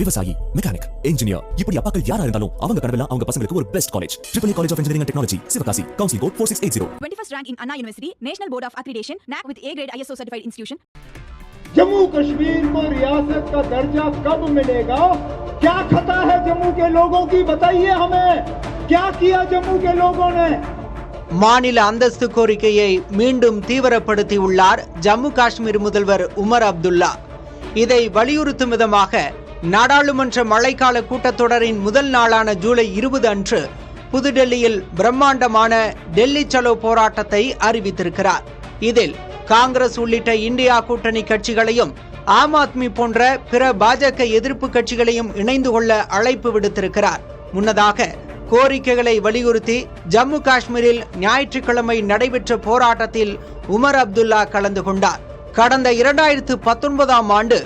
விவசாயி, mechanic, engineer, இப்படி அப்பாக்கள் யாரா இருந்தாலும் அவங்க கனவெல்லாம் அவங்க பசங்களுக்கு ஒரு best college. Triple college of engineering and technology, Sivakasi. Counselling code 4680. 21st rank in Anna University, National Board of Accreditation, NAC with A grade ISO certified institution. Jammu Kashmir को रियासत का दर्जा कब मिलेगा? क्या खता है जम्मू के लोगों की, बताइए हमें. क्या किया जम्मू के लोगों ने? மாநில அந்தஸ்து கோரிக்கையை மீண்டும் தீவிரப்படுத்தியுள்ளார் ஜம்மு காஷ்மீர் முதல்வர் உமர் அப்துல்லா. இதை வலியுறுத்தும் விதமாக நாடாளுமன்ற மழைக்கால கூட்டத்தொடரின் முதல் நாளான ஜூலை 20 அன்று புதுடெல்லியில் பிரம்மாண்டமான டெல்லி சலோ போராட்டத்தை அறிவித்திருக்கிறார். இதில் காங்கிரஸ் உள்ளிட்ட இந்தியா கூட்டணி கட்சிகளையும் ஆம் ஆத்மி போன்ற பிற பாஜக எதிர்ப்பு கட்சிகளையும் இணைந்து கொள்ள அழைப்பு விடுத்திருக்கிறார். முன்னதாக கோரிக்கைகளை வலியுறுத்தி ஜம்மு காஷ்மீரில் ஞாயிற்றுக்கிழமை நடைபெற்ற போராட்டத்தில் உமர் அப்துல்லா கலந்து கொண்டார். கடந்த 2019ஆம் ஆண்டு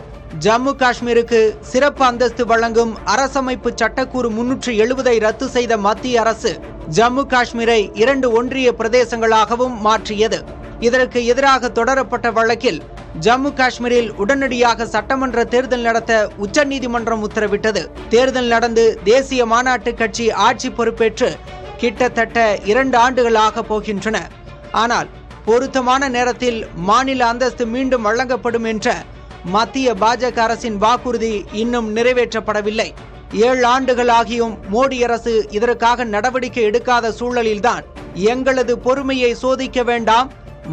ஜம்மு காஷ்மீருக்கு சிறப்பு அந்தஸ்து வழங்கும் அரசமைப்பு சட்டக்கூறு 370ஐ ரத்து செய்த மத்திய அரசு ஜம்மு காஷ்மீரை 2 ஒன்றிய பிரதேசங்களாகவும் மாற்றியது. இதற்கு எதிராக தொடரப்பட்ட வழக்கில் ஜம்மு காஷ்மீரில் உடனடியாக சட்டமன்ற தேர்தல் நடத்த உச்சநீதிமன்றம் உத்தரவிட்டது. தேர்தல் நடந்து தேசிய மாநாட்டு கட்சி ஆட்சி பொறுப்பேற்று கிட்டத்தட்ட 2 ஆண்டுகளாக போகின்றன. ஆனால் பொருத்தமான நேரத்தில் மாநில அந்தஸ்து மீண்டும் வழங்கப்படும் என்ற மத்திய பாஜக அரசின் வாக்குறுதி இன்னும் நிறைவேற்றப்படவில்லை. 7 ஆண்டுகளாகியும் மோடி அரசு இதற்காக நடவடிக்கை எடுக்காத சூழலில்தான் எங்களது பொறுமையை சோதிக்க வேண்டாம்,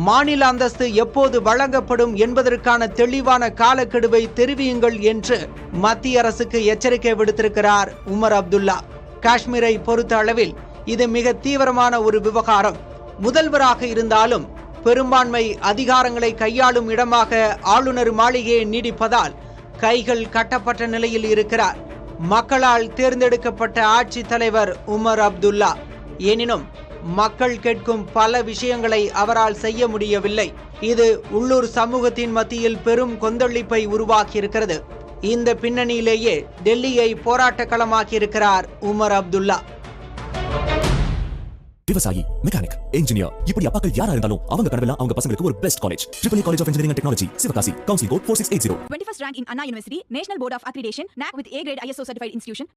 மாநில அந்தஸ்து எப்போது வழங்கப்படும் என்பதற்கான தெளிவான காலக்கெடுவை தெரிவியுங்கள் என்று மத்திய அரசுக்கு எச்சரிக்கை விடுத்திருக்கிறார் உமர் அப்துல்லா. காஷ்மீரை பொறுத்த அளவில் இது மிக தீவிரமான ஒரு விவகாரம். முதல்வராக இருந்தாலும் பெரும்பான்மை அதிகாரங்களை கையாளும் இடமாக ஆளுநர் மாளிகையை நீடிப்பதால் கைகள் கட்டப்பட்ட நிலையில் இருக்கிறார் மக்களால் தேர்ந்தெடுக்கப்பட்ட ஆட்சி தலைவர் உமர் அப்துல்லா. எனினும் மக்கள் கேட்கும் பல விஷயங்களை அவரால் செய்ய முடியவில்லை. இது உள்ளூர் சமூகத்தின் மத்தியில் பெரும் கொந்தளிப்பை உருவாக்கியிருக்கிறது. இந்த பின்னணியிலேயே டெல்லியை போராட்ட களமாக்கியிருக்கிறார் உமர் அப்துல்லா. விவசாயி, மெக்கானிக், இன்ஜினியர், இப்படி அப்பாக்கள் யாரா இருந்தாலும் அவங்க கனவெல்லாம் அவங்க பசங்களுக்கு ஒரு best college. Triple college of engineering and technology, Sivakasi. Counselling code 4680. 21st rank in Anna University, National Board of Accreditation, NAC with A grade ISO certified institution.